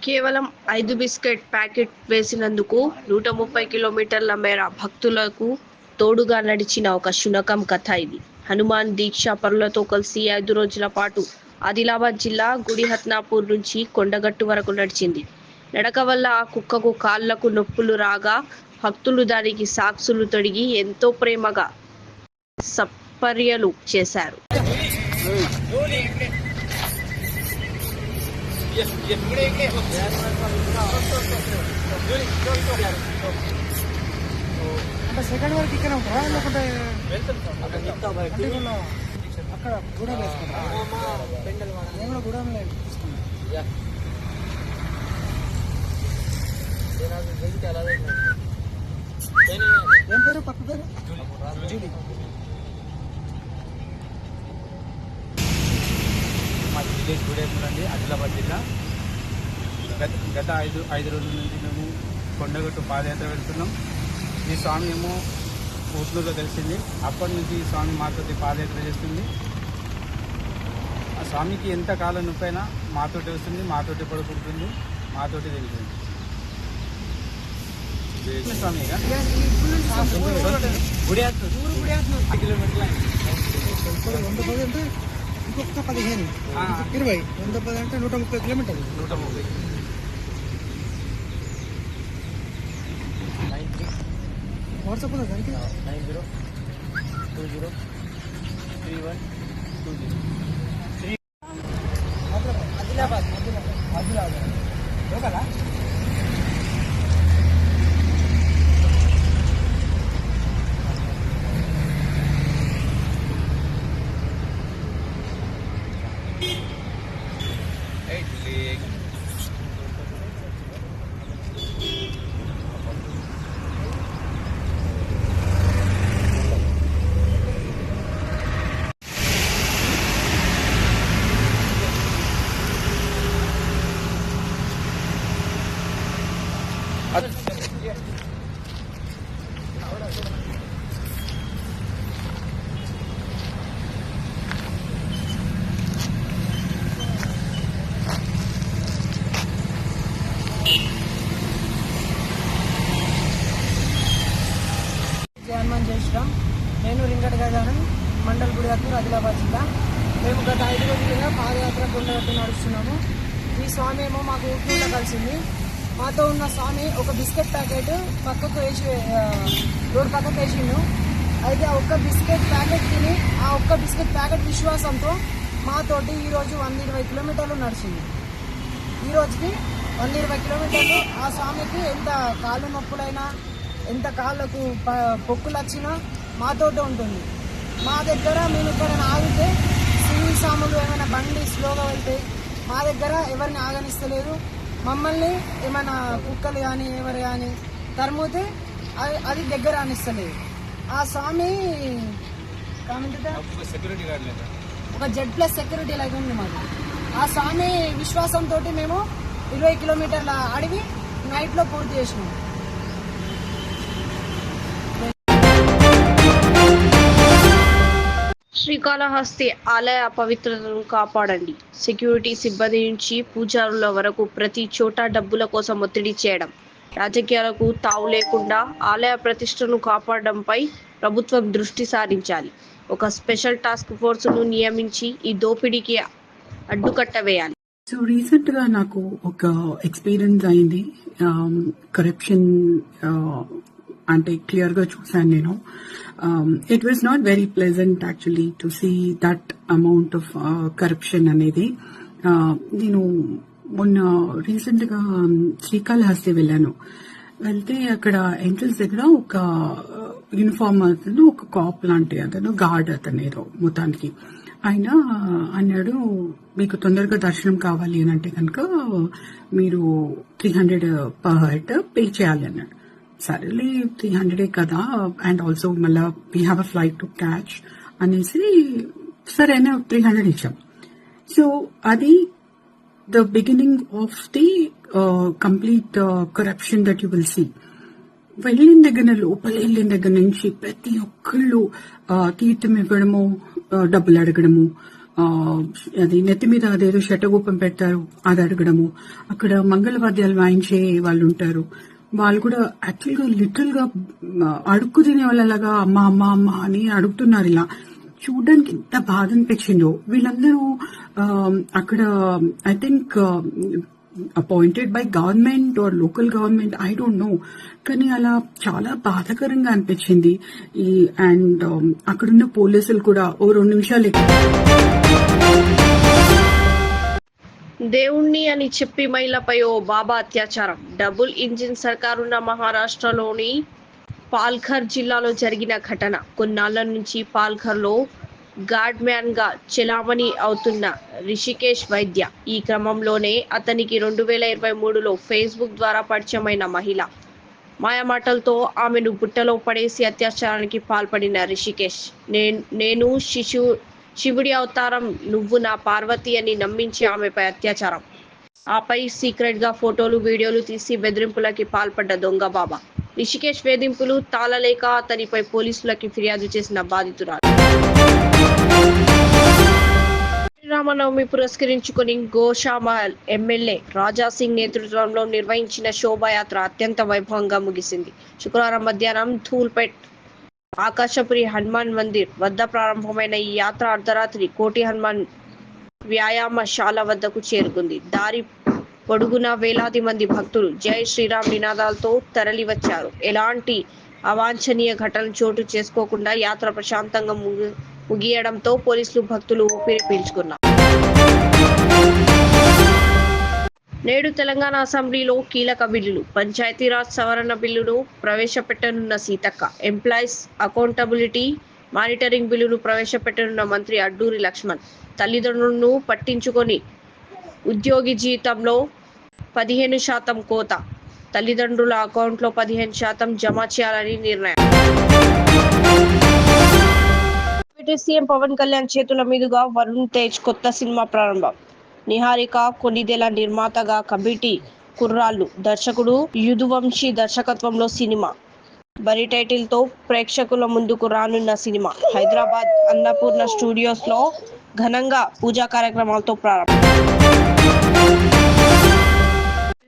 కేవలం 5 biscuit packet వేసినందుకు 130 కిలోమీటర్ల మేర భక్తులకు తోడుగా నడిచిన ఒక శునకం కథ ఇది. హనుమాన్ దీక్షా పరులతో కలిసి 5 రోజుల పాటు ఆదిలాబాద్ జిల్లా గుడిహత్నాపూర్ నుంచి కొండగట్టు వరకు నడిచింది. నడక వల్ల ఆ కుక్కకు కాళ్లకు నొప్పులు రాగా భక్తులు దానికి సాక్సులు తొడిగి ఎంతో ప్రేమగా సపర్యలు చేశారు. అంటే సెకండ్ వరకు ఇక్కడ ఉంటారా లేకుంటే అక్కడ గూడెం వేసుకుంటారా? నేను కూడా గూడెం ఏం పేరు పక్క పేరు? జూలీ. మా విలేజ్ గూడెం అండి, ఆదిలాబాద్ జిల్లా. గత ఐదు రోజుల నుంచి మేము కొండగట్టు పాదయాత్ర వెళ్తున్నాం. ఈ స్వామి ఏమో ఊట్లూరులో తెలిసింది. అప్పటి నుంచి ఈ స్వామి మాతోటి పాదయాత్ర చేస్తుంది. ఆ స్వామికి ఎంత కాలం నొప్పైనా మాతోటి వస్తుంది, మాతోటి పడుకుంటుంది, మాతోటి తెలుస్తుంది. స్వామి గుడి కిలోమీటర్ల ఇంకొక 15 20 110 అంటే 130 కిలోమీటర్లు. 130 వాట్సాప్ ఉందా దానికి? 90203120 ఆదిలాబాద్ లోకలా? హనుమాన్ జై శ్రీరామ్. నేను రింగట్ గజానన్, మండల్ గుడిహత్నూర్, ఆదిలాబాద్ జిల్లా. మేము గత 5 రోజులుగా పాదయాత్ర కొండగట్టు నడుస్తున్నాము. ఈ స్వామి ఏమో మాకు ఊళ్ళో కలిసింది. మాతో ఉన్న స్వామి ఒక బిస్కెట్ ప్యాకెట్ పక్కకు వేసి రోడ్డు పక్కకు వేసిండు. అయితే ఆ ఒక్క బిస్కెట్ ప్యాకెట్ తిని ఆ ఒక్క బిస్కెట్ ప్యాకెట్ విశ్వాసంతో మాతోటి ఈరోజు 120 కిలోమీటర్లు నడిచింది. ఈ రోజుకి 120 కిలోమీటర్లు ఆ స్వామికి ఎంత కాళ్ళు నొప్పులైనా, ఎంత కాళ్ళకు పొక్కులు వచ్చినా మాతోటే ఉంటుంది. మా దగ్గర మేము ఎక్కడైనా ఆగితే సివిల్ సాములు ఏమైనా బండి స్లోగా వెళ్తే మా దగ్గర ఎవరిని ఆగనిస్తలేదు. మమ్మల్ని ఏమైనా కుక్కలు కానీ ఎవరు కానీ తరుముతే అది దగ్గర అనిస్తలేదు. ఆ స్వామి ఒక Z+ సెక్యూరిటీ లాగా ఉంది మాకు. ఆ స్వామి విశ్వాసంతో మేము 20 కిలోమీటర్ల అడవి నైట్లో పూర్తి చేసినాము. శ్రీకాళహస్తి ఆలయ పవిత్రతను కాపాడండి. సెక్యూరిటీ సిబ్బంది నుంచి పూజారుల వరకు ప్రతి చోట డబ్బుల కోసం ఒత్తిడి చేయడం, రాజకీయాలకు తావు లేకుండా ఆలయ ప్రతిష్టను కాపాడడంపై ప్రభుత్వం దృష్టి సారించాలి. ఒక స్పెషల్ టాస్క్ ఫోర్స్ను నియమించి ఈ దోపిడీకి అడ్డుకట్ట వేయాలి. సో రీసెంట్ గా నాకు ఒక ఎక్స్పీరియన్స్ అయింది. కరప్షన్ అంటే క్లియర్ గా చూసాను నేను. It was not very pleasant actually to see that amount of corruption అనేది. నేను మొన్న రీసెంట్ గా శ్రీకాళహస్తి వెళ్తే అక్కడ ఎంట్రన్స్ దగ్గర ఒక యూనిఫామ్ అతను, ఒక కాప్ లాంటి అతను, గార్డ్ అతను ఏదో మొత్తానికి ఆయన అన్నాడు, మీకు తొందరగా దర్శనం కావాలి అని అంటే కనుక మీరు 300 పర్ హెడ్ పే చేయాలి అన్నాడు. సరేలే 300 కదా, అండ్ ఆల్సో మళ్ళా we have a flight to catch అనేసి సరే 300 ఇచ్చాం. సో అది the beginning of the complete corruption that you will see. లోపల వెళ్ళిన దగ్గర నుంచి ప్రతి ఒక్కళ్ళు తీర్థం ఇవ్వడము, డబ్బులు అడగడము, అది నెత్తి మీద అదేదో శటగోపం పెడతారు అది అడగడము, అక్కడ మంగళవాద్యాలు వాయించే వాళ్ళు ఉంటారు, వాళ్ళు కూడా యాక్చువల్ గా లిటరల్ గా అడుక్కు తినే వాళ్ళలాగా అమ్మ అమ్మ అమ్మ అని అడుగుతున్నారు. ఇలా చూడడానికి ఎంత బాధ అనిపించిందో. వీళ్ళందరూ అక్కడ I think appointed by government are local government, I don't know, కానీ అలా చాలా బాధాకరంగా అనిపించింది. అండ్ అక్కడున్న పోలీసులు కూడా ఓ 2 నిమిషాలు దేవుణ్ణి అని చెప్పి మహిళపై ఓ బాబా అత్యాచారం. డబుల్ ఇంజిన్ సర్కారున్న మహారాష్ట్రలోని పాల్ఘర్ జిల్లాలో జరిగిన ఘటన. కొన్నాళ్ల నుంచి పాల్ఘర్లో గార్డ్ మ్యాన్ గా చెలామణి అవుతున్న రిషికేష్ వైద్య. ఈ క్రమంలోనే అతనికి 2023లో ఫేస్బుక్ ద్వారా పరిచయమైన మహిళ మాయమాటలతో ఆమెను బుట్టలో పడేసి అత్యాచారానికి పాల్పడిన రిషికేష్, నేను శివుడి అవతారం, నువ్వు నా పార్వతి అని నమ్మించి ఆమెపై అత్యాచారం. ఆపై సీక్రెట్ గా ఫోటోలు వీడియోలు తీసి బెదిరింపులకి పాల్పడ్డ దొంగ బాబా. రిషికేష్ వేధింపులు తాళలేక అతనిపై పోలీసులకి ఫిర్యాదు చేసిన బాధితురాలు. శ్రీరామనవమి పురస్కరించుకుని గోషామహల్ ఎమ్మెల్యే రాజాసింగ్ నేతృత్వంలో నిర్వహించిన శోభాయాత్ర అత్యంత వైభవంగా ముగిసింది. శుక్రవారం మధ్యాహ్నం ధూల్పేట్ ఆకాశపురి హనుమాన్ మందిర్ వద్ద ప్రారంభమైన ఈ యాత్ర అర్ధరాత్రి కోటి హనుమాన్ వ్యాయామశాల వద్దకు చేరుకుంది. దారి పొడుగునా వేలాది మంది భక్తులు జై శ్రీరామ్ నినాదాలతో తరలివచ్చారు. ఎలాంటి అవాంఛనీయ ఘటనలు చోటు చేసుకోకుండా యాత్ర ప్రశాంతంగా ముగియడంతో పోలీసులు భక్తులు ఊపిరి పీల్చుకున్నారు. నేడు తెలంగాణ అసెంబ్లీలో కీలక బిల్లులు. పంచాయతీరాజ్ సవరణ బిల్లును ప్రవేశపెట్టనున్న సీతక్క. ఎంప్లాయీస్ అకౌంటబిలిటీ మానిటరింగ్ బిల్లును ప్రవేశపెట్టనున్న మంత్రి అడ్డూరి లక్ష్మణ్. తల్లిదండ్రులను పట్టించుకొని ఉద్యోగి జీతంలో 15% కోత. తల్లిదండ్రుల అకౌంట్లో 15% జమ చేయాలని నిర్ణయం. సీఎం పవన్ కళ్యాణ్ చేతుల మీదుగా వరుణ్ తేజ్ కొత్త సినిమా ప్రారంభం. నిహారిక కొనిదెల నిర్మాతగా కమిటీ కుర్రాళ్ళు. దర్శకుడు యుదువంశీ దర్శకత్వంలో సినిమా. బరీ టైటిల్ తో ప్రేక్షకుల ముందుకు రానున్న సినిమా. హైదరాబాద్ అన్నపూర్ణ స్టూడియోస్ లో ఘనంగా పూజా కార్యక్రమాలతో ప్రారంభం.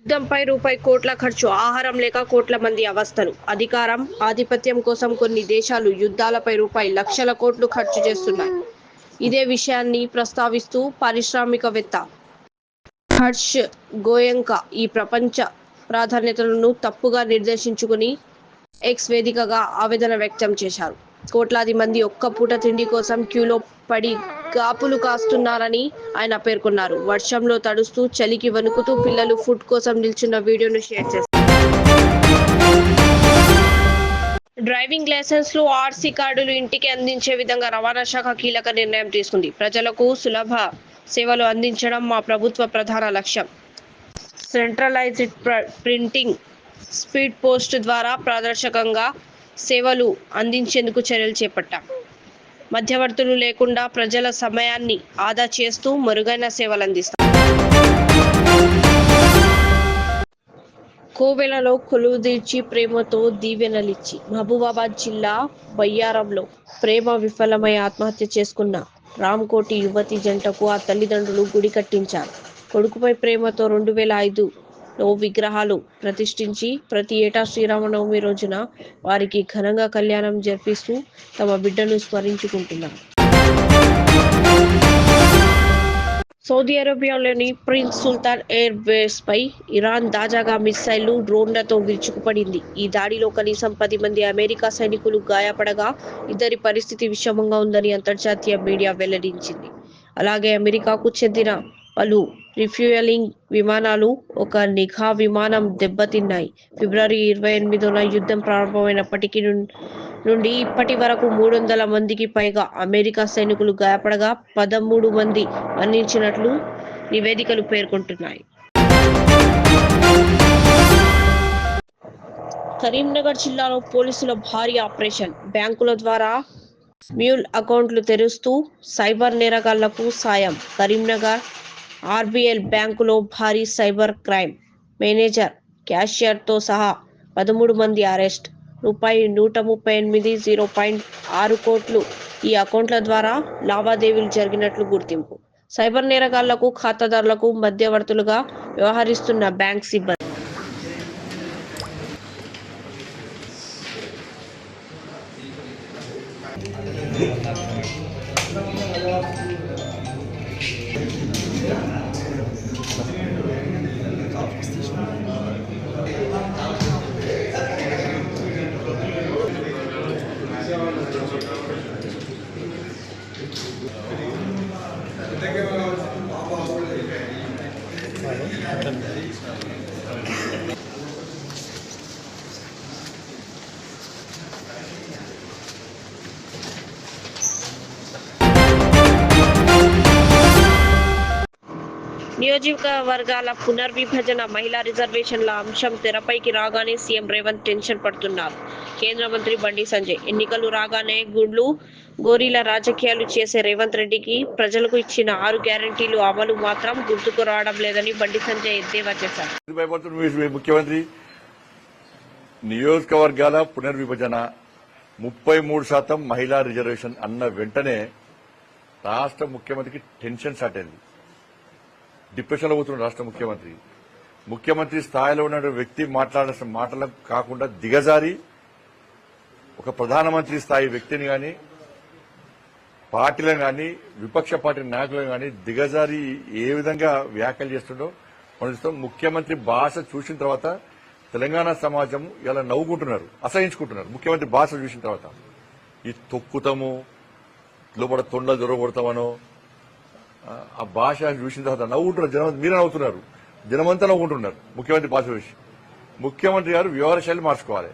యుద్ధంపై రూపాయి కోట్ల ఖర్చు. ఆహారం లేక కోట్ల మంది అవస్థలు. అధికారం, ఆధిపత్యం కోసం కొన్ని దేశాలు యుద్ధాలపై రూపాయి లక్షల కోట్లు ఖర్చు చేస్తున్నాయి. ఇదే విషయాన్ని ప్రస్తావిస్తూ పారిశ్రామికవేత్త హర్ష్ గోయంకా ఈ ప్రపంచ ప్రాధాన్యతలను తప్పుగా నిర్దేశించుకుని ఎక్స్ వేదికగా ఆవేదన వ్యక్తం చేశారు. కోట్లాది మంది ఒక్క పూట తిండి కోసం క్యూలో పడి కాపులు కాస్తున్నారని ఆయన పేర్కొన్నారు. వర్షంలో తడుస్తూ చలికి వణుకుతూ పిల్లలు ఫుడ్ కోసం నిల్చున్న వీడియోను షేర్ చేశారు. డ్రైవింగ్ లైసెన్స్ లు, ఆర్సీ కార్డులు ఇంటికి అందించే విధంగా రవాణా శాఖ కీలక నిర్ణయం తీసుకుంది. ప్రజలకు సులభ సేవలు అందించడం మా ప్రభుత్వ ప్రధాన లక్ష్యం. సెంట్రలైజ్డ్ ప్రింటింగ్, స్పీడ్ పోస్ట్ ద్వారా పారదర్శకంగా సేవలు అందించేందుకు చర్యలు చేపట్టాం. మధ్యవర్తులు లేకుండా ప్రజల సమయాన్ని ఆదా చేస్తూ మెరుగైన సేవలు అందిస్తాం. కోవెలలో కొలువుదీర్చి ప్రేమతో దీవెనలిచ్చి. మహబూబాబాద్ జిల్లా బయ్యారంలో ప్రేమ విఫలమై ఆత్మహత్య చేసుకున్న రామ్కోటి యువతి జంటకు ఆ తల్లిదండ్రులు గుడి కట్టించారు. కొడుకుపై ప్రేమతో 2005లో విగ్రహాలు ప్రతిష్ఠించి ప్రతి ఏటా శ్రీరామనవమి రోజున వారికి ఘనంగా కళ్యాణం జరిపిస్తూ తమ బిడ్డను స్మరించుకుంటున్నారు. సౌదీ అరేబియాలోని ప్రిన్స్ సుల్తాన్ ఎయిర్ బేస్ పై ఇరాన్ తాజాగా మిస్సైళ్లు, డ్రోన్లతో విరుచుకుపడింది. ఈ దాడిలో కనీసం 10 మంది అమెరికా సైనికులు గాయపడగా 2 పరిస్థితి విషమంగా ఉందని అంతర్జాతీయ మీడియా వెల్లడించింది. అలాగే అమెరికాకు చెందిన పలు రిఫ్యూయలింగ్ విమానాలు, ఒక నిఘా విమానం దెబ్బతిన్నాయి. ఫిబ్రవరి 28న యుద్ధం ప్రారంభమైనప్పటికీ నుండి ఇప్పటి వరకు 300 మందికి పైగా అమెరికా సైనికులు గాయపడగా 13 మంది మరణించినట్లు నివేదికలు పేర్కొంటున్నాయి. కరీంనగర్ జిల్లాలో పోలీసుల భారీ ఆపరేషన్. బ్యాంకుల ద్వారా మ్యూల్ అకౌంట్లు తెరుస్తూ సైబర్ నేరగాళ్లకు సాయం. కరీంనగర్ ఆర్బీఎల్ బ్యాంకులో భారీ సైబర్ క్రైమ్. మేనేజర్, క్యాషియర్తో సహా 13 మంది అరెస్ట్. రూపాయి 138, 0.6 కోట్లు ఈ అకౌంట్ల ద్వారా లావాదేవీలు జరిగినట్లు గుర్తింపు. సైబర్ నేరగాళ్లకు, ఖాతాదారులకు మధ్యవర్తులుగా వ్యవహరిస్తున్న బ్యాంక్ సిబ్బంది. నియోజకవర్గాల పునర్విభజన, మహిళా రిజర్వేషన్ల అంశం తెరపైకి రాగానే సీఎం రేవంత్ టెన్షన్ పడుతున్నారు. కేంద్ర మంత్రి బండి సంజయ్ ఎన్నికలు రాగానే గుండ్లు గోరీల రాజకీయాలు చేసే రేవంత్ రెడ్డికి ప్రజలకు ఇచ్చిన 6 గ్యారెంటీలు అమలు మాత్రం గుర్తుకు రావడం లేదని బండి సంజయ్ ఎద్దేవా చేశారు. ముఖ్యమంత్రి నియోజకవర్గాల పునర్విభజన 33% మహిళా రిజర్వేషన్ అన్న వెంటనే రాష్ట్ర ముఖ్యమంత్రికి టెన్షన్ స్టార్ట్ అయింది. డిప్రెషన్ లో పోతున్న రాష్ట్ర ముఖ్యమంత్రి స్థాయిలో ఉన్న వ్యక్తి మాట్లాడాల్సిన మాటలకు కాకుండా దిగజారి ఒక ప్రధానమంత్రి స్థాయి వ్యక్తిని గాని, పార్టీలను గాని, విపక్ష పార్టీ నాయకులను గాని దిగజారి ఏ విధంగా వ్యాఖ్యలు చేస్తుండో మనం ముఖ్యమంత్రి భాష చూసిన తర్వాత తెలంగాణ సమాజం ఇలా నవ్వుకుంటున్నారు, అసహించుకుంటున్నారు. ముఖ్యమంత్రి భాష చూసిన తర్వాత ఈ తొక్కుతాము, లోపల తొండ దొరకొడతామనో ఆ భాష చూసిన తర్వాత నవ్వుకుంటున్నారు జనం. మీరే నవ్వుతున్నారు, జనమంతా నవ్వుకుంటున్నారు ముఖ్యమంత్రి భాష చూసి. ముఖ్యమంత్రి గారు వ్యవహార శైలి మార్చుకోవాలి.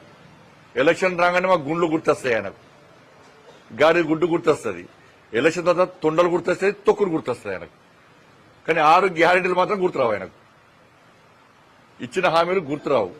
ఎలక్షన్ రాగానే మాకు గుండ్లు గుర్తొస్తాయి, ఆయనకు గాడి గుడ్డు గుర్తొస్తుంది. ఎలక్షన్ తర్వాత తొండలు గుర్తొస్తాయి, తొక్కులు గుర్తొస్తాయి ఆయనకు. కానీ 6 గ్యారెంటీలు మాత్రం గుర్తురావు ఆయనకు. ఇచ్చిన హామీలు గుర్తురావు.